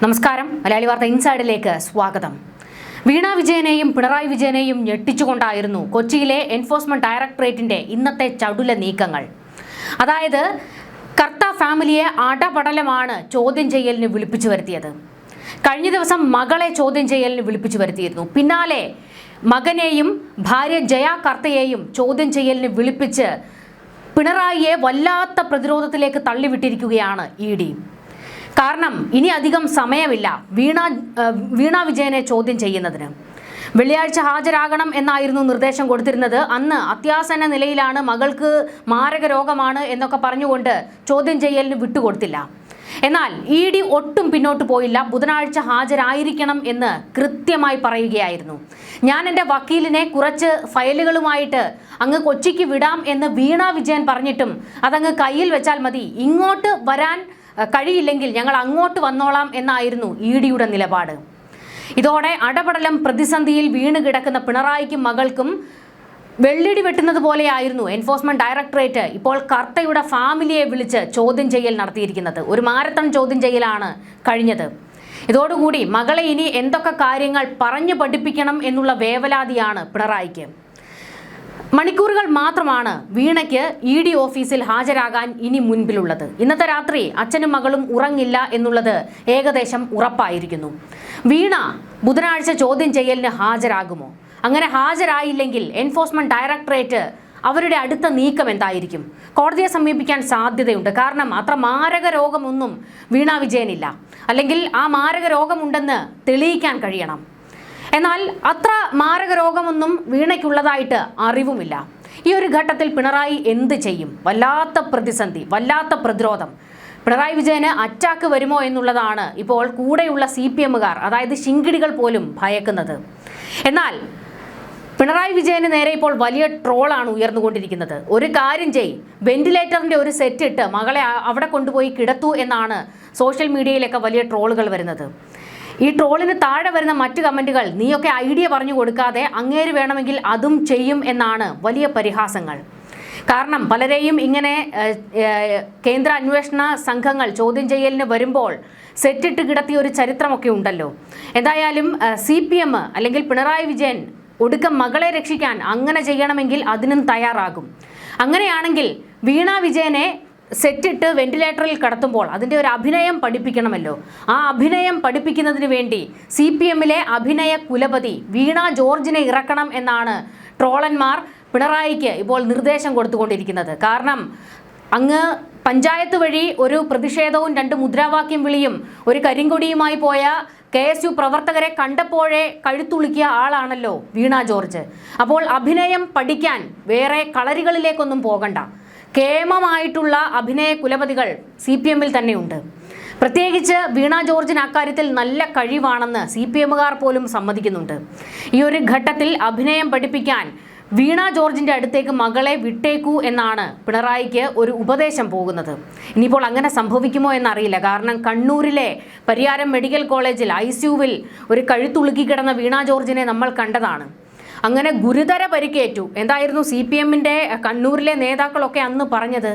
നമസ്കാരം. മലയാളി വാർത്ത ഇൻസൈഡിലേക്ക് സ്വാഗതം. വീണ വിജയനെയും പിണറായി വിജയനെയും ഞെട്ടിച്ചുകൊണ്ടായിരുന്നു കൊച്ചിയിലെ എൻഫോഴ്സ്മെന്റ് ഡയറക്ടറേറ്റിന്റെ ഇന്നത്തെ ചടുല നീക്കങ്ങൾ. അതായത് കർത്ത ഫാമിലിയെ അടപടലമാണ് ചോദ്യം ചെയ്യലിന് വിളിപ്പിച്ചു വരുത്തിയത്. കഴിഞ്ഞ ദിവസം മകളെ ചോദ്യം ചെയ്യലിന് വിളിപ്പിച്ചു വരുത്തിയിരുന്നു. പിന്നാലെ മകനെയും ഭാര്യ ജയ കർത്തയെയും ചോദ്യം ചെയ്യലിന് വിളിപ്പിച്ച് പിണറായിയെ വല്ലാത്ത പ്രതിരോധത്തിലേക്ക് തള്ളിവിട്ടിരിക്കുകയാണ് ED. കാരണം ഇനി അധികം സമയമില്ല വീണ വിജയനെ ചോദ്യം ചെയ്യുന്നതിന്. വെള്ളിയാഴ്ച ഹാജരാകണം എന്നായിരുന്നു നിർദ്ദേശം കൊടുത്തിരുന്നത്. അന്ന് അത്യാസന്ന നിലയിലാണ്, മകൾക്ക് മാരക രോഗമാണ് എന്നൊക്കെ പറഞ്ഞുകൊണ്ട് ചോദ്യം ചെയ്യലിന് വിട്ടുകൊടുത്തില്ല. എന്നാൽ ED ഒട്ടും പിന്നോട്ട് പോയില്ല. ബുധനാഴ്ച ഹാജരായിരിക്കണം എന്ന് കൃത്യമായി പറയുകയായിരുന്നു. ഞാൻ എൻ്റെ വക്കീലിനെ കുറച്ച് ഫയലുകളുമായിട്ട് അങ്ങ് കൊച്ചിക്ക് വിടാം എന്ന് വീണ വിജയൻ പറഞ്ഞിട്ടും അതങ്ങ് കയ്യിൽ വെച്ചാൽ മതി, ഇങ്ങോട്ട് വരാൻ കഴിയില്ലെങ്കിൽ ഞങ്ങൾ അങ്ങോട്ട് വന്നോളാം എന്നായിരുന്നു EDയുടെ നിലപാട്. ഇതോടെ അടപടലം പ്രതിസന്ധിയിൽ വീണ് കിടക്കുന്ന പിണറായിക്കും മകൾക്കും വെള്ളിടി വെട്ടുന്നത് പോലെയായിരുന്നു എൻഫോഴ്സ്മെന്റ് ഡയറക്ടറേറ്റ് ഇപ്പോൾ കർത്തയുടെ ഫാമിലിയെ വിളിച്ച് ചോദ്യം ചെയ്യൽ നടത്തിയിരിക്കുന്നത്. ഒരു മാരത്തൺ ചോദ്യം ചെയ്യലാണ് കഴിഞ്ഞത്. ഇതോടുകൂടി മകളെ ഇനി എന്തൊക്കെ കാര്യങ്ങൾ പറഞ്ഞു പഠിപ്പിക്കണം എന്നുള്ള വേവലാതിയാണ് പിണറായിക്ക്. മണിക്കൂറുകൾ മാത്രമാണ് വീണയ്ക്ക് ED ഓഫീസിൽ ഹാജരാകാൻ ഇനി മുൻപിലുള്ളത്. ഇന്നത്തെ രാത്രി അച്ഛനും മകളും ഉറങ്ങില്ല എന്നുള്ളത് ഏകദേശം ഉറപ്പായിരിക്കുന്നു. വീണ ബുധനാഴ്ച ചോദ്യം ചെയ്യലിന് ഹാജരാകുമോ? അങ്ങനെ ഹാജരായില്ലെങ്കിൽ എൻഫോഴ്സ്മെന്റ് ഡയറക്ടറേറ്റ് അവരുടെ അടുത്ത നീക്കം എന്തായിരിക്കും? കോടതിയെ സമീപിക്കാൻ സാധ്യതയുണ്ട്. കാരണം അത്ര മാരക രോഗമൊന്നും വീണ വിജയനില്ല, അല്ലെങ്കിൽ ആ മാരക രോഗമുണ്ടെന്ന് തെളിയിക്കാൻ കഴിയണം. എന്നാൽ അത്ര മാരക രോഗമൊന്നും വീണയ്ക്കുള്ളതായിട്ട് അറിവുമില്ല. ഈ ഒരു ഘട്ടത്തിൽ പിണറായി എന്ത് ചെയ്യും? വല്ലാത്ത പ്രതിസന്ധി, വല്ലാത്ത പ്രതിരോധം. പിണറായി വിജയന് അറ്റാക്ക് വരുമോ എന്നുള്ളതാണ് ഇപ്പോൾ കൂടെയുള്ള CPMകാർ, അതായത് ശിങ്കിടികൾ പോലും ഭയക്കുന്നത്. എന്നാൽ പിണറായി വിജയന് നേരെ ഇപ്പോൾ വലിയ ട്രോളാണ് ഉയർന്നുകൊണ്ടിരിക്കുന്നത്. ഒരു കാര്യം ചെയ്, വെന്റിലേറ്ററിന്റെ ഒരു സെറ്റ് ഇട്ട് മകളെ അവിടെ കൊണ്ടുപോയി കിടത്തു എന്നാണ് സോഷ്യൽ മീഡിയയിലൊക്കെ വലിയ ട്രോളുകൾ വരുന്നത്. ഈ ട്രോളിന് താഴെ വരുന്ന മറ്റു കമന്റുകൾ, നീയൊക്കെ ഐഡിയ പറഞ്ഞു കൊടുക്കാതെ അങ്ങേര് വേണമെങ്കിൽ അതും ചെയ്യും എന്നാണ് വലിയ പരിഹാസങ്ങൾ. കാരണം പലരെയും ഇങ്ങനെ കേന്ദ്ര അന്വേഷണ സംഘങ്ങൾ ചോദ്യം ചെയ്യലിന് വരുമ്പോൾ സെറ്റിട്ട് കിടത്തിയ ഒരു ചരിത്രമൊക്കെ ഉണ്ടല്ലോ. എന്തായാലും CPM അല്ലെങ്കിൽ പിണറായി വിജയൻ ഒടുക്കം മകളെ രക്ഷിക്കാൻ അങ്ങനെ ചെയ്യണമെങ്കിൽ അതിനും തയ്യാറാകും. അങ്ങനെയാണെങ്കിൽ വീണ വിജയനെ സെറ്റിട്ട് വെന്റിലേറ്ററിൽ കടത്തുമ്പോൾ അതിൻ്റെ ഒരു അഭിനയം പഠിപ്പിക്കണമല്ലോ. ആ അഭിനയം പഠിപ്പിക്കുന്നതിന് വേണ്ടി CPMലെ അഭിനയ കുലപതി വീണ ജോർജിനെ ഇറക്കണം എന്നാണ് ട്രോളന്മാർ പിണറായിക്ക് ഇപ്പോൾ നിർദ്ദേശം കൊടുത്തുകൊണ്ടിരിക്കുന്നത്. കാരണം അങ്ങ് പഞ്ചായത്ത് വഴി ഒരു പ്രതിഷേധവും 2 മുദ്രാവാക്യം വിളിയും ഒരു കരിങ്കൊടിയുമായി പോയ KSU പ്രവർത്തകരെ കണ്ടപ്പോഴേ കഴുത്തുളുക്കിയ ആളാണല്ലോ വീണ ജോർജ്. അപ്പോൾ അഭിനയം പഠിക്കാൻ വേറെ കളരികളിലേക്കൊന്നും പോകണ്ട. കേമമായിട്ടുള്ള അഭിനയ കുലപതികൾ CPMൽ തന്നെയുണ്ട്. പ്രത്യേകിച്ച് വീണ ജോർജിന് അക്കാര്യത്തിൽ നല്ല കഴിവാണെന്ന് CPMകാർ പോലും സമ്മതിക്കുന്നുണ്ട്. ഈ ഒരു ഘട്ടത്തിൽ അഭിനയം പഠിപ്പിക്കാൻ വീണ ജോർജിന്റെ അടുത്തേക്ക് മകളെ വിട്ടേക്കൂ എന്നാണ് പിണറായിക്ക് ഒരു ഉപദേശം പോകുന്നത്. ഇനിയിപ്പോൾ അങ്ങനെ സംഭവിക്കുമോ എന്നറിയില്ല. കാരണം കണ്ണൂരിലെ പരിയാരം മെഡിക്കൽ കോളേജിൽ ICUവിൽ ഒരു കഴുത്തുളുക്കി കിടന്ന വീണ ജോർജിനെ നമ്മൾ കണ്ടതാണ്. അങ്ങനെ ഗുരുതര പരിക്കേറ്റു. എന്തായിരുന്നു CPMന്റെ കണ്ണൂരിലെ നേതാക്കളൊക്കെ അന്ന് പറഞ്ഞത്?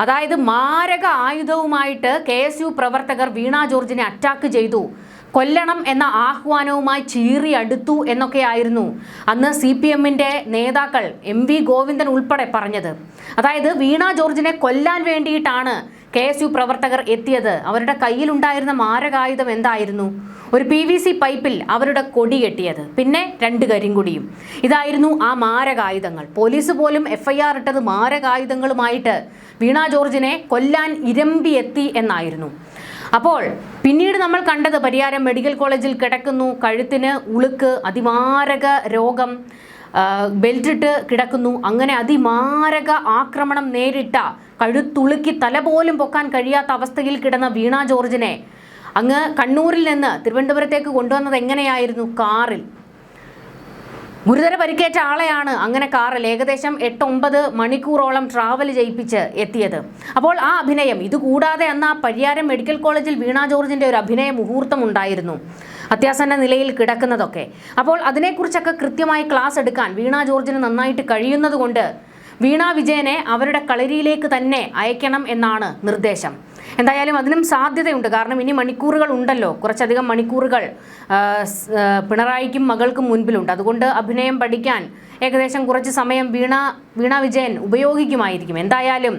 അതായത് മാരക ആയുധവുമായിട്ട് KSU പ്രവർത്തകർ വീണ ജോർജിനെ അറ്റാക്ക് ചെയ്തു, കൊല്ലണം എന്ന ആഹ്വാനവുമായി ചീറിയടുത്തു എന്നൊക്കെയായിരുന്നു അന്ന് CPMന്റെ നേതാക്കൾ MV ഗോവിന്ദൻ ഉൾപ്പെടെ പറഞ്ഞത്. അതായത് വീണ ജോർജിനെ കൊല്ലാൻ വേണ്ടിയിട്ടാണ് KSU പ്രവർത്തകർ എത്തിയത്. അവരുടെ കയ്യിലുണ്ടായിരുന്ന മാരകായുധം എന്തായിരുന്നു? ഒരു PVC പൈപ്പിൽ അവരുടെ കൊടി കെട്ടിയത്, പിന്നെ 2 കരിങ്കൊടിയും. ഇതായിരുന്നു ആ മാരകായുധങ്ങൾ. പോലീസ് പോലും FIR ഇട്ടത് മാരകായുധങ്ങളുമായിട്ട് വീണ ജോർജിനെ കൊല്ലാൻ ഇരമ്പി എത്തി എന്നായിരുന്നു. അപ്പോൾ പിന്നീട് നമ്മൾ കണ്ടത് പരിയാരം മെഡിക്കൽ കോളേജിൽ കിടക്കുന്നു, കഴുത്തിന് ഉളുക്ക്, അതിമാരക രോഗം, ബെൽറ്റിട്ട് കിടക്കുന്നു. അങ്ങനെ അതിമാരക ആക്രമണം നേരിട്ട, കഴുത്തുളുക്കി തല പോലും പൊക്കാൻ കഴിയാത്ത അവസ്ഥയിൽ കിടന്ന വീണ ജോർജിനെ അങ്ങ് കണ്ണൂരിൽ നിന്ന് തിരുവനന്തപുരത്തേക്ക് കൊണ്ടുവന്നത് എങ്ങനെയായിരുന്നു? കാറിൽ. ഗുരുതര പരിക്കേറ്റ ആളെയാണ് അങ്ങനെ കാറിൽ ഏകദേശം 8-9 മണിക്കൂറോളം ട്രാവൽ ചെയ്യിപ്പിച്ച് എത്തിയത്. അപ്പോൾ ആ അഭിനയം, ഇതുകൂടാതെ അന്ന് ആ പരിയാരം മെഡിക്കൽ കോളേജിൽ വീണ ജോർജിന്റെ ഒരു അഭിനയ മുഹൂർത്തം ഉണ്ടായിരുന്നു, അത്യാസന്ന നിലയിൽ കിടക്കുന്നതൊക്കെ. അപ്പോൾ അതിനെക്കുറിച്ചൊക്കെ കൃത്യമായി ക്ലാസ് എടുക്കാൻ വീണ ജോർജിന് നന്നായിട്ട് കഴിയുന്നത് കൊണ്ട് വീണ വിജയനെ അവരുടെ കളരിയിലേക്ക് തന്നെ അയക്കണം എന്നാണ് നിർദ്ദേശം. എന്തായാലും അതിനും സാധ്യതയുണ്ട്. കാരണം ഇനി മണിക്കൂറുകൾ ഉണ്ടല്ലോ, കുറച്ചധികം മണിക്കൂറുകൾ പിണറായിക്കും മകൾക്കും മുൻപിലുണ്ട്. അതുകൊണ്ട് അഭിനയം പഠിക്കാൻ ഏകദേശം കുറച്ച് സമയം വീണ വിജയൻ ഉപയോഗിക്കുമായിരിക്കും. എന്തായാലും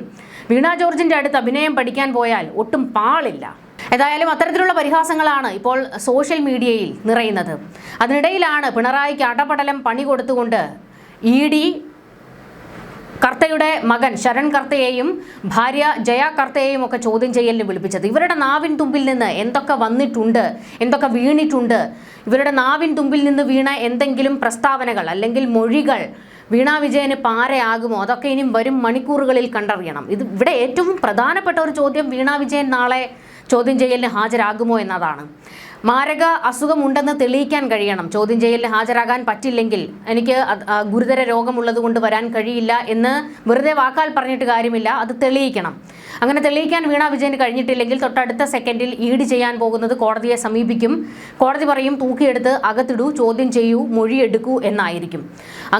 വീണ ജോർജിന്റെ അടുത്ത് അഭിനയം പഠിക്കാൻ പോയാൽ ഒട്ടും പാളില്ല. ഏതായാലും അത്തരത്തിലുള്ള പരിഹാസങ്ങളാണ് ഇപ്പോൾ സോഷ്യൽ മീഡിയയിൽ നിറയുന്നത്. അതിനിടയിലാണ് പിണറായിക്ക് അടപടലം പണി കൊടുത്തുകൊണ്ട് ED കർത്തയുടെ മകൻ ശരൺ കർത്തയെയും ഭാര്യ ജയ കർത്തയെയും ഒക്കെ ചോദ്യം ചെയ്യലിന് വിളിപ്പിച്ചത്. ഇവരുടെ നാവിൻ തുമ്പിൽ നിന്ന് എന്തൊക്കെ വന്നിട്ടുണ്ട്, എന്തൊക്കെ വീണിട്ടുണ്ട്, ഇവരുടെ നാവിൻ തുമ്പിൽ നിന്ന് വീണ എന്തെങ്കിലും പ്രസ്താവനകൾ അല്ലെങ്കിൽ മൊഴികൾ വീണ വിജയന് പാരയാകുമോ, അതൊക്കെ ഇനിയും വരും മണിക്കൂറുകളിൽ കണ്ടറിയണം. ഇവിടെ ഏറ്റവും പ്രധാനപ്പെട്ട ഒരു ചോദ്യം വീണ വിജയൻ നാളെ ചോദ്യം ചെയ്യലിന് ഹാജരാകുമോ എന്നതാണ്. മാരക അസുഖമുണ്ടെന്ന് തെളിയിക്കാൻ കഴിയണം. ചോദ്യം ചെയ്യലിന് ഹാജരാകാൻ പറ്റില്ലെങ്കിൽ എനിക്ക് ഗുരുതര രോഗമുള്ളത് കൊണ്ട് വരാൻ കഴിയില്ല എന്ന് വെറുതെ വാക്കാൽ പറഞ്ഞിട്ട് കാര്യമില്ല, അത് തെളിയിക്കണം. അങ്ങനെ തെളിയിക്കാൻ വീണ വിജയന് കഴിഞ്ഞിട്ടില്ലെങ്കിൽ തൊട്ടടുത്ത സെക്കൻഡിൽ ED ചെയ്യാൻ പോകുന്നത് കോടതിയെ സമീപിക്കും. കോടതി പറയും തൂക്കിയെടുത്ത് അകത്തിടൂ, ചോദ്യം ചെയ്യൂ, മൊഴിയെടുക്കൂ എന്നായിരിക്കും.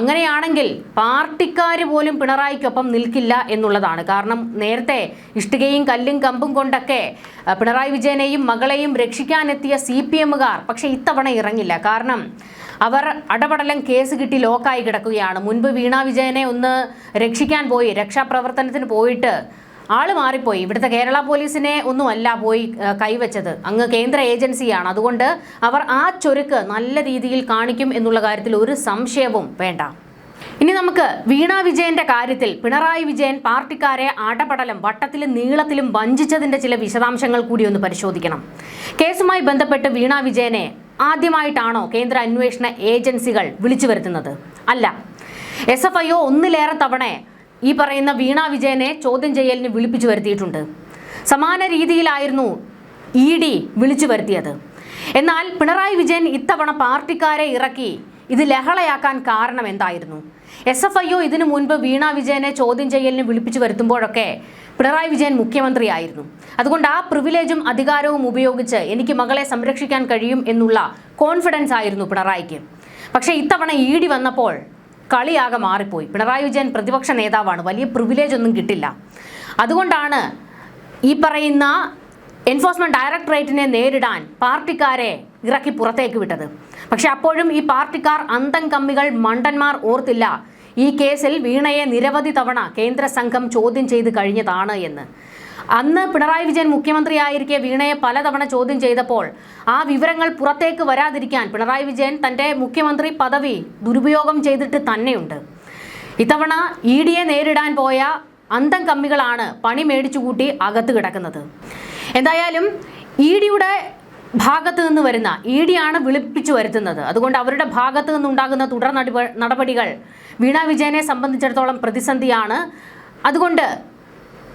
അങ്ങനെയാണെങ്കിൽ പാർട്ടിക്കാർ പോലും പിണറായിക്കൊപ്പം നിൽക്കില്ല എന്നുള്ളതാണ്. കാരണം നേരത്തെ ഇഷ്ടികയും കല്ലും കമ്പും കൊണ്ടൊക്കെ പിണറായി വിജയനെയും മകളെയും രക്ഷിക്കാനെത്തിയ CPMകാർ പക്ഷെ ഇത്തവണ ഇറങ്ങില്ല. കാരണം അവർ അടപടലം കേസ് കിട്ടി ലോക്കായി കിടക്കുകയാണ്. മുൻപ് വീണ വിജയനെ ഒന്ന് രക്ഷിക്കാൻ പോയി, രക്ഷാപ്രവർത്തനത്തിന് പോയിട്ട് ആള് മാറിപ്പോയി. ഇവിടുത്തെ കേരള പോലീസിനെ ഒന്നുമല്ല പോയി കൈവച്ചത്, അങ്ങ് കേന്ദ്ര ഏജൻസിയാണ്. അതുകൊണ്ട് അവർ ആ ചൊരുക്ക് നല്ല രീതിയിൽ കാണിക്കും എന്നുള്ള കാര്യത്തിൽ ഒരു സംശയവും വേണ്ട. ഇനി നമുക്ക് വീണ വിജയന്റെ കാര്യത്തിൽ പിണറായി വിജയൻ പാർട്ടിക്കാരെ അടപടലം വട്ടത്തിലും നീളത്തിലും വഞ്ചിച്ചതിന്റെ ചില വിശദാംശങ്ങൾ കൂടി ഒന്ന് പരിശോധിക്കണം. കേസുമായി ബന്ധപ്പെട്ട് വീണ വിജയനെ ആദ്യമായിട്ടാണോ കേന്ദ്ര അന്വേഷണ ഏജൻസികൾ വിളിച്ചു വരുത്തുന്നത്? അല്ല. SFIO ഒന്നിലേറെ തവണ ഈ പറയുന്ന വീണ വിജയനെ ചോദ്യം ചെയ്യലിന് വിളിപ്പിച്ചു വരുത്തിയിട്ടുണ്ട്. സമാന രീതിയിലായിരുന്നു ED വിളിച്ചു വരുത്തിയത്. എന്നാൽ പിണറായി വിജയൻ ഇത്തവണ പാർട്ടിക്കാരെ ഇറക്കി ഇത് ലഹളയാക്കാൻ കാരണം എന്തായിരുന്നു? SFIO ഇതിനു മുൻപ് വീണ വിജയനെ ചോദ്യം ചെയ്യലിന് വിളിപ്പിച്ചു വരുത്തുമ്പോഴൊക്കെ പിണറായി വിജയൻ മുഖ്യമന്ത്രിയായിരുന്നു. അതുകൊണ്ട് ആ പ്രിവിലേജും അധികാരവും ഉപയോഗിച്ച് എനിക്ക് മകളെ സംരക്ഷിക്കാൻ കഴിയും എന്നുള്ള കോൺഫിഡൻസ് ആയിരുന്നു പിണറായിക്ക്. പക്ഷേ ഇത്തവണ ED വന്നപ്പോൾ കളിയാകെ മാറിപ്പോയി. പിണറായി വിജയൻ പ്രതിപക്ഷ നേതാവാണ്, വലിയ പ്രിവിലേജ് ഒന്നും കിട്ടില്ല. അതുകൊണ്ടാണ് ഈ പറയുന്ന എൻഫോഴ്സ്മെന്റ് ഡയറക്ടറേറ്റിനെ നേരിടാൻ പാർട്ടിക്കാരെ ഇറക്കി പുറത്തേക്ക് വിട്ടത്. പക്ഷെ അപ്പോഴും ഈ പാർട്ടിക്കാർ അന്തം കമ്മികൾ മണ്ടന്മാർ ഓർത്തില്ല ഈ കേസിൽ വീണയെ നിരവധി തവണ കേന്ദ്ര സംഘം ചോദ്യം ചെയ്ത് കഴിഞ്ഞതാണ് എന്ന്. അന്ന് പിണറായി വിജയൻ മുഖ്യമന്ത്രിയായിരിക്കെ വീണയെ പലതവണ ചോദ്യം ചെയ്തപ്പോൾ ആ വിവരങ്ങൾ പുറത്തേക്ക് വരാതിരിക്കാൻ പിണറായി വിജയൻ തൻ്റെ മുഖ്യമന്ത്രി പദവി ദുരുപയോഗം ചെയ്തിട്ട് തന്നെയുണ്ട്. ഇത്തവണ EDയെ നേരിടാൻ പോയ അന്തം കമ്മികളാണ് പണി മേടിച്ചുകൂട്ടി അകത്ത് കിടക്കുന്നത്. എന്തായാലും EDയുടെ ഭാഗത്ത് നിന്ന് വരുന്ന EDയാണ് വിളിപ്പിച്ചു വരുത്തുന്നത്. അതുകൊണ്ട് അവരുടെ ഭാഗത്ത് നിന്നുണ്ടാകുന്ന തുടർ നടപടികൾ വീണ വിജയനെ സംബന്ധിച്ചിടത്തോളം പ്രതിസന്ധിയാണ്. അതുകൊണ്ട്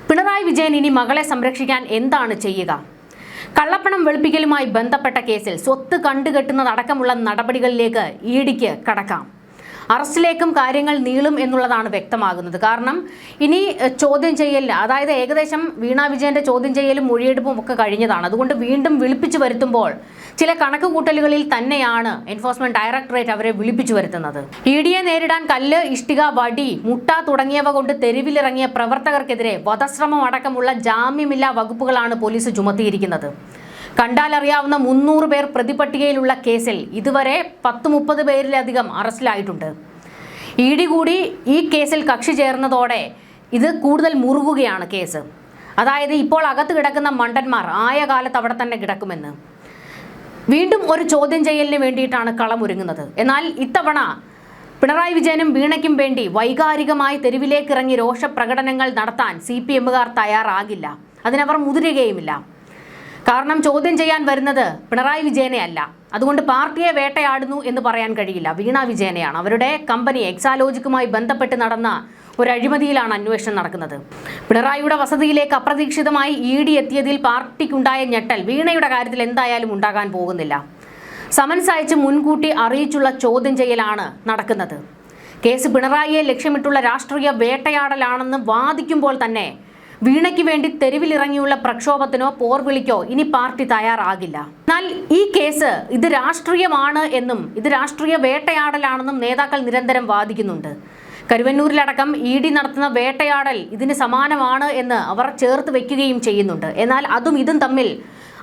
പിണറായി വിജയൻ ഇനി മകളെ സംരക്ഷിക്കാൻ എന്താണ് ചെയ്യുക? കള്ളപ്പണം വെളുപ്പിക്കലുമായി ബന്ധപ്പെട്ട കേസിൽ സ്വത്ത് കണ്ടുകെട്ടുന്നതടക്കമുള്ള നടപടികളിലേക്ക് EDക്ക് കടക്കാം. അറസ്റ്റിലേക്കും കാര്യങ്ങൾ നീളും എന്നുള്ളതാണ് വ്യക്തമാകുന്നത്. കാരണം ഇനി ചോദ്യം ചെയ്യലിന്, അതായത് ഏകദേശം വീണ വിജയന്റെ ചോദ്യം ചെയ്യലും മൊഴിയെടുപ്പും ഒക്കെ കഴിഞ്ഞതാണ്. അതുകൊണ്ട് വീണ്ടും വിളിപ്പിച്ചു വരുത്തുമ്പോൾ ചില കണക്കുകൂട്ടലുകളിൽ തന്നെയാണ് എൻഫോഴ്സ്മെന്റ് ഡയറക്ടറേറ്റ് അവരെ വിളിപ്പിച്ചു വരുത്തുന്നത്. EDയെ നേരിടാൻ കല്ല്, ഇഷ്ടിക, വടി, മുട്ട തുടങ്ങിയവ കൊണ്ട് തെരുവിലിറങ്ങിയ പ്രവർത്തകർക്കെതിരെ വധശ്രമം അടക്കമുള്ള ജാമ്യമില്ലാ വകുപ്പുകളാണ് പോലീസ് ചുമത്തിയിരിക്കുന്നത്. കണ്ടാലറിയാവുന്ന 300 പേർ പ്രതിപട്ടികയിലുള്ള കേസിൽ ഇതുവരെ 10-30 പേരിലധികം അറസ്റ്റിലായിട്ടുണ്ട്. ED കൂടി ഈ കേസിൽ കക്ഷി ചേർന്നതോടെ ഇത് കൂടുതൽ മുറുകുകയാണ് കേസ്. അതായത് ഇപ്പോൾ അകത്ത് കിടക്കുന്ന മണ്ടന്മാർ ആയ കാലത്ത് അവിടെ തന്നെ കിടക്കുമെന്ന്. വീണ്ടും ഒരു ചോദ്യം ചെയ്യലിന് വേണ്ടിയിട്ടാണ് കളമൊരുങ്ങുന്നത്. എന്നാൽ ഇത്തവണ പിണറായി വിജയനും വീണയ്ക്കും വേണ്ടി വൈകാരികമായി തെരുവിലേക്കിറങ്ങി രോഷപ്രകടനങ്ങൾ നടത്താൻ CPMകാർ തയ്യാറാകില്ല. അതിനവർ മുതിരുകയുമില്ല. കാരണം ചോദ്യം ചെയ്യാൻ വരുന്നത് പിണറായി വിജയനെ അല്ല. അതുകൊണ്ട് പാർട്ടിയെ വേട്ടയാടുന്നു എന്ന് പറയാൻ കഴിയില്ല, വീണ വിജയനെയാണ്. അവരുടെ കമ്പനി എക്സാലോജിക്കുമായി ബന്ധപ്പെട്ട് നടന്ന ഒരു അഴിമതിയിലാണ് അന്വേഷണം നടക്കുന്നത്. പിണറായിയുടെ വസതിയിലേക്ക് അപ്രതീക്ഷിതമായി ED എത്തിയതിൽ പാർട്ടിക്കുണ്ടായ ഞെട്ടൽ വീണയുടെ കാര്യത്തിൽ എന്തായാലും ഉണ്ടാകാൻ പോകുന്നില്ല. സമൻസ് അയച്ച് മുൻകൂട്ടി അറിയിച്ചുള്ള ചോദ്യം ചെയ്യലാണ് നടക്കുന്നത്. കേസ് പിണറായിയെ ലക്ഷ്യമിട്ടുള്ള രാഷ്ട്രീയ വേട്ടയാടലാണെന്ന് വാദിക്കുമ്പോൾ തന്നെ വീണയ്ക്ക് വേണ്ടി തെരുവിലിറങ്ങിയുള്ള പ്രക്ഷോഭത്തിനോ പോർവിളിക്കോ ഇനി പാർട്ടി തയ്യാറാകില്ല. എന്നാൽ ഈ കേസ് ഇത് രാഷ്ട്രീയമാണ് എന്നും ഇത് രാഷ്ട്രീയ വേട്ടയാടലാണെന്നും നേതാക്കൾ നിരന്തരം വാദിക്കുന്നുണ്ട്. കരുവന്നൂരിലടക്കം ED നടത്തുന്ന വേട്ടയാടൽ ഇതിന് സമാനമാണ് എന്ന് അവർ ചേർത്ത് വെക്കുകയും ചെയ്യുന്നുണ്ട്. എന്നാൽ അതും ഇതും തമ്മിൽ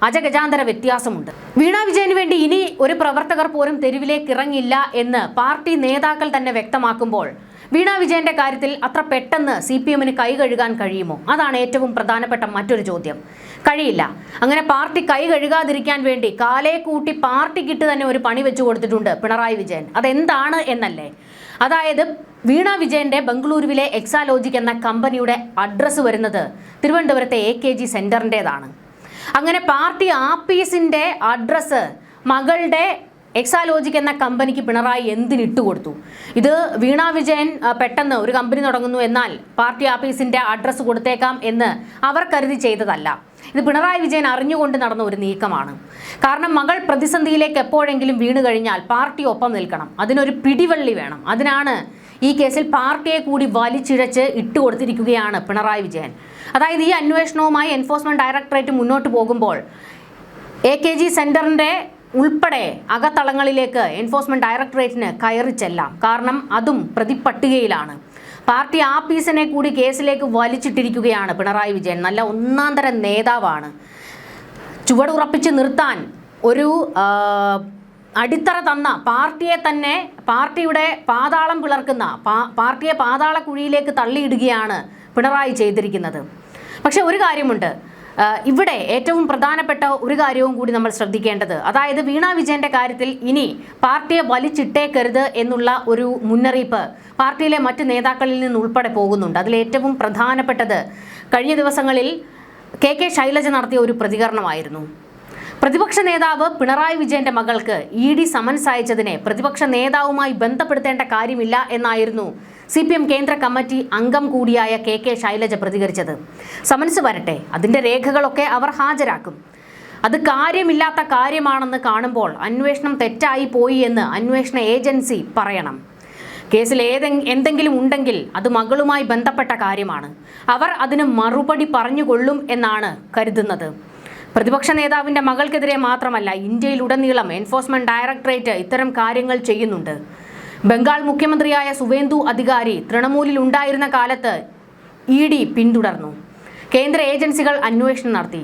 അജഗജാന്തര വ്യത്യാസമുണ്ട്. വീണ വിജയന് വേണ്ടി ഇനി ഒരു പ്രവർത്തകർ പോലും തെരുവിലേക്ക് ഇറങ്ങില്ല എന്ന് പാർട്ടി നേതാക്കൾ തന്നെ വ്യക്തമാക്കുമ്പോൾ വീണ വിജയന്റെ കാര്യത്തിൽ അത്ര പെട്ടെന്ന് CPM-ന് കൈ കഴുകാൻ കഴിയുമോ? അതാണ് ഏറ്റവും പ്രധാനപ്പെട്ട മറ്റൊരു ചോദ്യം. കഴിയില്ല. അങ്ങനെ പാർട്ടി കൈ കഴുകാതിരിക്കാൻ വേണ്ടി കാലേ കൂട്ടി പാർട്ടിക്കിട്ട് തന്നെ ഒരു പണി വെച്ചു കൊടുത്തിട്ടുണ്ട് പിണറായി വിജയൻ. അതെന്താണ് എന്നല്ലേ? അതായത് വീണ വിജയന്റെ ബംഗളൂരുവിലെ എക്സാലോജിക് എന്ന കമ്പനിയുടെ അഡ്രസ്സ് വരുന്നത് തിരുവനന്തപുരത്തെ AKG സെന്ററിൻ്റെതാണ്. അങ്ങനെ പാർട്ടി ആപ്പീസിന്റെ അഡ്രസ്സ് മകളുടെ എക്സാലോജിക് എന്ന കമ്പനിക്ക് പിണറായി എന്തിനിട്ട് കൊടുത്തു? ഇത് വീണ വിജയൻ പെട്ടെന്ന് ഒരു കമ്പനി തുടങ്ങുന്നു എന്നാൽ പാർട്ടി ആഫീസിന്റെ അഡ്രസ്സ് കൊടുത്തേക്കാം എന്ന് അവർ കരുതി ചെയ്തതല്ല. ഇത് പിണറായി വിജയൻ അറിഞ്ഞുകൊണ്ട് നടന്ന ഒരു നീക്കമാണ്. കാരണം മകൾ പ്രതിസന്ധിയിലേക്ക് എപ്പോഴെങ്കിലും വീണു കഴിഞ്ഞാൽ പാർട്ടി ഒപ്പം നിൽക്കണം, അതിനൊരു പിടിവള്ളി വേണം. അതിനാണ് ഈ കേസിൽ പാർട്ടിയെ കൂടി വലിച്ചിഴച്ച് ഇട്ടുകൊടുത്തിരിക്കുകയാണ് പിണറായി വിജയൻ. അതായത് ഈ അന്വേഷണവുമായി എൻഫോഴ്സ്മെന്റ് ഡയറക്ടറേറ്റ് മുന്നോട്ട് പോകുമ്പോൾ AKG സെന്ററിന്റെ ഉൾപ്പെടെ അകത്തളങ്ങളിലേക്ക് എൻഫോഴ്സ്മെന്റ് ഡയറക്ടറേറ്റിന് കയറി ചെല്ലാം. കാരണം അതും പ്രതിപട്ടികയിലാണ്. പാർട്ടി ആഫീസിനെ കൂടി കേസിലേക്ക് വലിച്ചിട്ടിരിക്കുകയാണ് പിണറായി വിജയൻ. നല്ല ഒന്നാന്തര നേതാവാണ്. ചുവടുറപ്പിച്ച് നിർത്താൻ ഒരു അടിത്തറ തന്ന പാർട്ടിയെ തന്നെ പാർട്ടിയുടെ പാതാളം പിളർക്കുന്ന പാർട്ടിയെ പാതാള കുഴിയിലേക്ക് തള്ളിയിടുകയാണ് പിണറായി ചെയ്തിരിക്കുന്നത്. പക്ഷെ ഒരു കാര്യമുണ്ട്, ഇവിടെ ഏറ്റവും പ്രധാനപ്പെട്ട ഒരു കാര്യവും കൂടി നമ്മൾ ശ്രദ്ധിക്കേണ്ടത്, അതായത് വീണ വിജയന്റെ കാര്യത്തിൽ ഇനി പാർട്ടിയെ വലിച്ചിട്ടേക്കരുത് എന്നുള്ള ഒരു മുന്നറിയിപ്പ് പാർട്ടിയിലെ മറ്റ് നേതാക്കളിൽ നിന്നുൾപ്പെടെ പോകുന്നുണ്ട്. അതിലേറ്റവും പ്രധാനപ്പെട്ടത് കഴിഞ്ഞ ദിവസങ്ങളിൽ KK ശൈലജ നടത്തിയ ഒരു പ്രതികരണമായിരുന്നു. പ്രതിപക്ഷ നേതാവ് പിണറായി വിജയന്റെ മകൾക്ക് ED സമൻസ് അയച്ചതിനെ പ്രതിപക്ഷ നേതാവുമായി ബന്ധപ്പെടുത്തേണ്ട കാര്യമില്ല എന്നായിരുന്നു CPM കേന്ദ്ര കമ്മിറ്റി അംഗം കൂടിയായ KK ശൈലജ പ്രതികരിച്ചത്. സമൻസ് വരട്ടെ, അതിന്റെ രേഖകളൊക്കെ അവർ ഹാജരാക്കും. അത് കാര്യമില്ലാത്ത കാര്യമാണെന്ന് കാണുമ്പോൾ അന്വേഷണം തെറ്റായി പോയി എന്ന് അന്വേഷണ ഏജൻസി പറയണം. കേസിൽ എന്തെങ്കിലും ഉണ്ടെങ്കിൽ അത് മകളുമായി ബന്ധപ്പെട്ട കാര്യമാണ്. അവർ അതിന് മറുപടി പറഞ്ഞുകൊള്ളും എന്നാണ് കരുതുന്നത്. പ്രതിപക്ഷ നേതാവിന്റെ മകൾക്കെതിരെ മാത്രമല്ല, ഇന്ത്യയിലുടനീളം എൻഫോഴ്സ്മെന്റ് ഡയറക്ടറേറ്റ് ഇത്തരം കാര്യങ്ങൾ ചെയ്യുന്നുണ്ട്. ബംഗാൾ മുഖ്യമന്ത്രിയായ സുവേന്ദു അധികാരി തൃണമൂലിൽ ഉണ്ടായിരുന്ന കാലത്ത് ED പിന്തുടർന്നു. കേന്ദ്ര ഏജൻസികൾ അന്വേഷണം നടത്തി.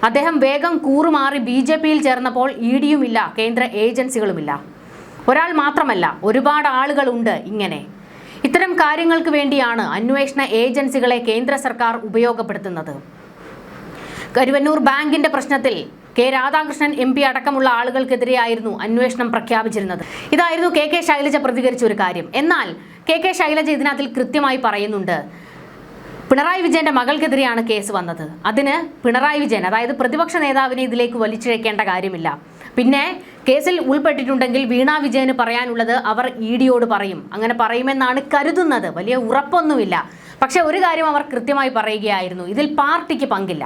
അദ്ദേഹം വേഗം കൂറുമാറി BJP-യിൽ ചേർന്നപ്പോൾ ED-യും ഇല്ല, കേന്ദ്ര ഏജൻസികളുമില്ല. ഒരാൾ മാത്രമല്ല, ഒരുപാട് ആളുകളുണ്ട് ഇങ്ങനെ. ഇത്തരം കാര്യങ്ങൾക്ക് വേണ്ടിയാണ് അന്വേഷണ ഏജൻസികളെ കേന്ദ്ര സർക്കാർ ഉപയോഗപ്പെടുത്തുന്നത്. കരുവന്നൂർ ബാങ്കിന്റെ പ്രശ്നത്തിൽ K. രാധാകൃഷ്ണൻ MP അടക്കമുള്ള ആളുകൾക്കെതിരെയായിരുന്നു അന്വേഷണം പ്രഖ്യാപിച്ചിരുന്നത്. ഇതായിരുന്നു KK ശൈലജ പ്രതികരിച്ച ഒരു കാര്യം. എന്നാൽ KK ശൈലജ ഇതിനകത്തിൽ കൃത്യമായി പറയുന്നുണ്ട്, പിണറായി വിജയന്റെ മകൾക്കെതിരെയാണ് കേസ് വന്നത്. അതിന് പിണറായി വിജയൻ, അതായത് പ്രതിപക്ഷ നേതാവിനെ ഇതിലേക്ക് വലിച്ചിഴക്കേണ്ട കാര്യമില്ല. പിന്നെ കേസിൽ ഉൾപ്പെട്ടിട്ടുണ്ടെങ്കിൽ വീണ വിജയന് പറയാനുള്ളത് അവർ ED-യോട് പറയും. അങ്ങനെ പറയുമെന്നാണ് കരുതുന്നത്. വലിയ ഉറപ്പൊന്നുമില്ല. പക്ഷെ ഒരു കാര്യം അവർ കൃത്യമായി പറയുകയായിരുന്നു, ഇതിൽ പാർട്ടിക്ക് പങ്കില്ല.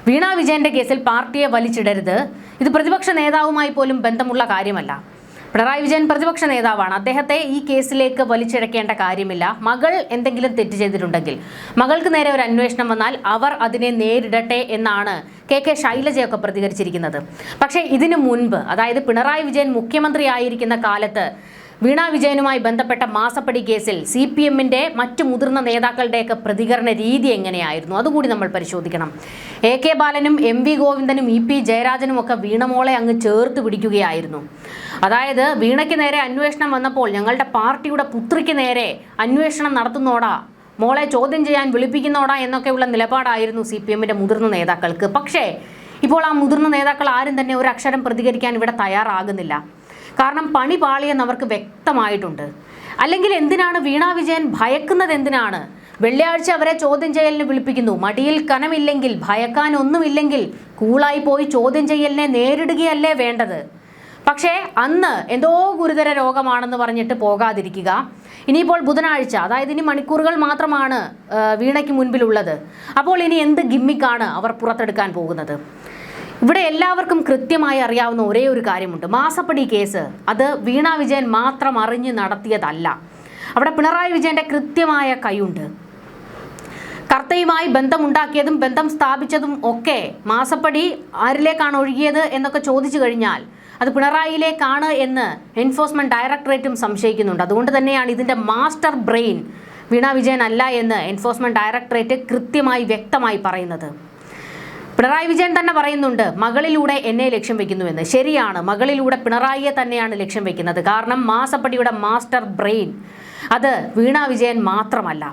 വീണ വിജയന്റെ കേസിൽ പാർട്ടിയെ വലിച്ചിടരുത്. ഇത് പ്രതിപക്ഷ നേതാവുമായി പോലും ബന്ധമുള്ള കാര്യമല്ല. പിണറായി വിജയൻ പ്രതിപക്ഷ നേതാവാണ്. അദ്ദേഹത്തെ ഈ കേസിലേക്ക് വലിച്ചിഴക്കേണ്ട കാര്യമില്ല. മകൾ എന്തെങ്കിലും തെറ്റ് ചെയ്തിട്ടുണ്ടെങ്കിൽ മകൾക്ക് നേരെ ഒരു അന്വേഷണം വന്നാൽ അവർ അതിനെ നേരിടട്ടെ എന്നാണ് KK ശൈലജയൊക്കെ പ്രതികരിച്ചിരിക്കുന്നത്. പക്ഷേ ഇതിനു മുൻപ്, അതായത് പിണറായി വിജയൻ മുഖ്യമന്ത്രിയായിരിക്കുന്ന കാലത്ത് വീണ വിജയനുമായി ബന്ധപ്പെട്ട മാസപ്പടി കേസിൽ CPM-ന്റെ മറ്റു മുതിർന്ന നേതാക്കളുടെയൊക്കെ പ്രതികരണ രീതി എങ്ങനെയായിരുന്നു? അതുകൂടി നമ്മൾ പരിശോധിക്കണം. AK ബാലനും MV ഗോവിന്ദനും EP ജയരാജനും ഒക്കെ വീണമോളെ അങ്ങ് ചേർത്ത് പിടിക്കുകയായിരുന്നു. അതായത് വീണയ്ക്ക് നേരെ അന്വേഷണം വന്നപ്പോൾ ഞങ്ങളുടെ പാർട്ടിയുടെ പുത്രിക്ക് നേരെ അന്വേഷണം നടത്തുന്നോടാ, മോളെ ചോദ്യം ചെയ്യാൻ വിളിപ്പിക്കുന്നോടാ എന്നൊക്കെയുള്ള നിലപാടായിരുന്നു CPM-ന്റെ മുതിർന്ന നേതാക്കൾക്ക്. പക്ഷേ ഇപ്പോൾ ആ മുതിർന്ന നേതാക്കൾ ആരും തന്നെ ഒരു അക്ഷരം പ്രതികരിക്കാൻ ഇവിടെ തയ്യാറാകുന്നില്ല. കാരണം പണി പാളിയെന്ന് അവർക്ക് വ്യക്തമായിട്ടുണ്ട്. അല്ലെങ്കിൽ എന്തിനാണ് വീണ വിജയൻ ഭയക്കുന്നത്? എന്തിനാണ്? വെള്ളിയാഴ്ച അവരെ ചോദ്യം ചെയ്യലിന് വിളിപ്പിക്കുന്നു. മടിയിൽ കനമില്ലെങ്കിൽ, ഭയക്കാൻ ഒന്നുമില്ലെങ്കിൽ കൂളായി പോയി ചോദ്യം ചെയ്യലിനെ നേരിടുകയല്ലേ വേണ്ടത്? പക്ഷേ അന്ന് എന്തോ ഗുരുതര രോഗമാണെന്ന് പറഞ്ഞിട്ട് പോകാതിരിക്കുക. ഇനിയിപ്പോൾ ബുധനാഴ്ച, അതായത് ഇനി മണിക്കൂറുകൾ മാത്രമാണ് വീണയ്ക്ക് മുൻപിലുള്ളത്. അപ്പോൾ ഇനി എന്ത് ഗിമ്മിക്കാണ് അവർ പുറത്തെടുക്കാൻ പോകുന്നത്? ഇവിടെ എല്ലാവർക്കും കൃത്യമായി അറിയാവുന്ന ഒരേ ഒരു കാര്യമുണ്ട്. മാസപ്പടി കേസ് അത് വീണ വിജയൻ മാത്രം അറിഞ്ഞ് നടത്തിയതല്ല. അവിടെ പിണറായി വിജയന്റെ കൃത്യമായ കൈയുണ്ട്. കർത്തയുമായി ബന്ധമുണ്ടാക്കിയതും ബന്ധം സ്ഥാപിച്ചതും ഒക്കെ മാസപ്പടി ആരിലേക്കാണ് ഒഴുകിയത് എന്നൊക്കെ ചോദിച്ചു കഴിഞ്ഞാൽ അത് പിണറായിയിലേക്കാണ് എന്ന് എൻഫോഴ്സ്മെന്റ് ഡയറക്ടറേറ്റും സംശയിക്കുന്നുണ്ട്. അതുകൊണ്ട് തന്നെയാണ് ഇതിന്റെ മാസ്റ്റർ ബ്രെയിൻ വീണ വിജയൻ അല്ല എന്ന് എൻഫോഴ്സ്മെന്റ് ഡയറക്ടറേറ്റ് കൃത്യമായി വ്യക്തമായി പറയുന്നത്. പിണറായി വിജയൻ തന്നെ പറയുന്നുണ്ട്, മകളിലൂടെ എന്നെ ലക്ഷ്യം വെക്കുന്നുവെന്ന്. ശരിയാണ്, മകളിലൂടെ പിണറായിയെ തന്നെയാണ് ലക്ഷ്യം വെക്കുന്നത്. കാരണം മാസപ്പടിയുടെ മാസ്റ്റർ ബ്രെയിൻ അത് വീണ വിജയൻ മാത്രമല്ല.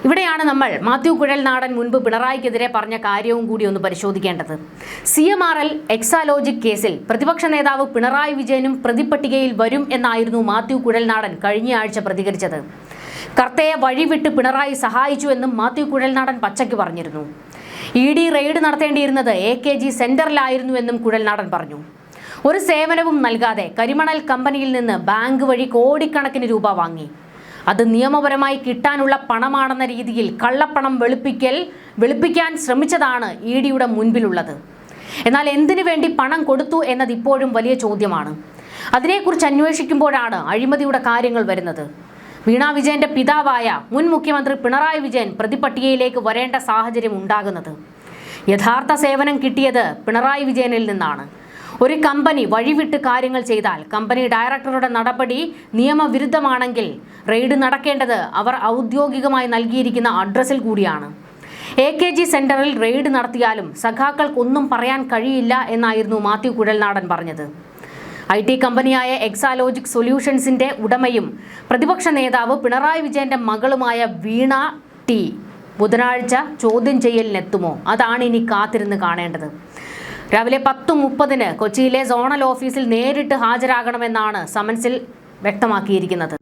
ഇവിടെയാണ് നമ്മൾ മാത്യു കുഴൽനാടൻ മുൻപ് പിണറായിക്കെതിരെ പറഞ്ഞ കാര്യവും കൂടി ഒന്ന് പരിശോധിക്കേണ്ടത്. CMRL എക്സാലോജിക് കേസിൽ പ്രതിപക്ഷ നേതാവ് പിണറായി വിജയനും പ്രതിപട്ടികയിൽ വരും എന്നായിരുന്നു മാത്യു കുഴൽനാടൻ കഴിഞ്ഞയാഴ്ച പ്രതികരിച്ചത്. കർത്തയെ വഴിവിട്ട് പിണറായി സഹായിച്ചു എന്നും മാത്യു കുഴൽനാടൻ പച്ചയ്ക്ക് പറഞ്ഞിരുന്നു. ED റെയ്ഡ് നടത്തേണ്ടിയിരുന്നത് AKG സെന്ററിലായിരുന്നു എന്നും കുഴൽനാടൻ പറഞ്ഞു. ഒരു സേവനവും നൽകാതെ കരിമണൽ കമ്പനിയിൽ നിന്ന് ബാങ്ക് വഴി കോടിക്കണക്കിന് രൂപ വാങ്ങി. അത് നിയമപരമായി കിട്ടാനുള്ള പണമാണെന്ന രീതിയിൽ കള്ളപ്പണം വെളുപ്പിക്കാൻ ശ്രമിച്ചതാണ് EDയുടെ മുൻപിലുള്ളത്. എന്നാൽ എന്തിനു വേണ്ടി പണം കൊടുത്തു എന്നത് ഇപ്പോഴും വലിയ ചോദ്യമാണ്. അതിനെക്കുറിച്ച് അന്വേഷിക്കുമ്പോഴാണ് അഴിമതിയുടെ കാര്യങ്ങൾ വരുന്നത്. വീണ വിജയന്റെ പിതാവായ മുൻ മുഖ്യമന്ത്രി പിണറായി വിജയൻ പ്രതിപട്ടികയിലേക്ക് വരേണ്ട സാഹചര്യം ഉണ്ടാകുന്നത്. യഥാർത്ഥ സേവനം കിട്ടിയത് പിണറായി വിജയനിൽ നിന്നാണ്. ഒരു കമ്പനി വഴിവിട്ട് കാര്യങ്ങൾ ചെയ്താൽ കമ്പനി ഡയറക്ടറുടെ നടപടി നിയമവിരുദ്ധമാണെങ്കിൽ റെയ്ഡ് നടക്കേണ്ടത് അവർ ഔദ്യോഗികമായി നൽകിയിരിക്കുന്ന അഡ്രസ്സിൽ കൂടിയാണ്. AKG സെന്ററിൽ റെയ്ഡ് നടത്തിയാലും സഖാക്കൾക്കൊന്നും പറയാൻ കഴിയില്ല എന്നായിരുന്നു മാത്യു കുഴൽനാടൻ പറഞ്ഞത്. IT കമ്പനിയായ എക്സാലോജിക് സൊല്യൂഷൻസിന്റെ ഉടമയും പ്രതിപക്ഷ നേതാവ് പിണറായി വിജയന്റെ മകളുമായ വീണ T ബുധനാഴ്ച ചോദ്യം ചെയ്യലിനെത്തുമോ? അതാണ് ഇനി കാത്തിരുന്ന് കാണേണ്ടത്. രാവിലെ 10:30 കൊച്ചിയിലെ സോണൽ ഓഫീസിൽ നേരിട്ട് ഹാജരാകണമെന്നാണ് സമൻസിൽ വ്യക്തമാക്കിയിരിക്കുന്നത്.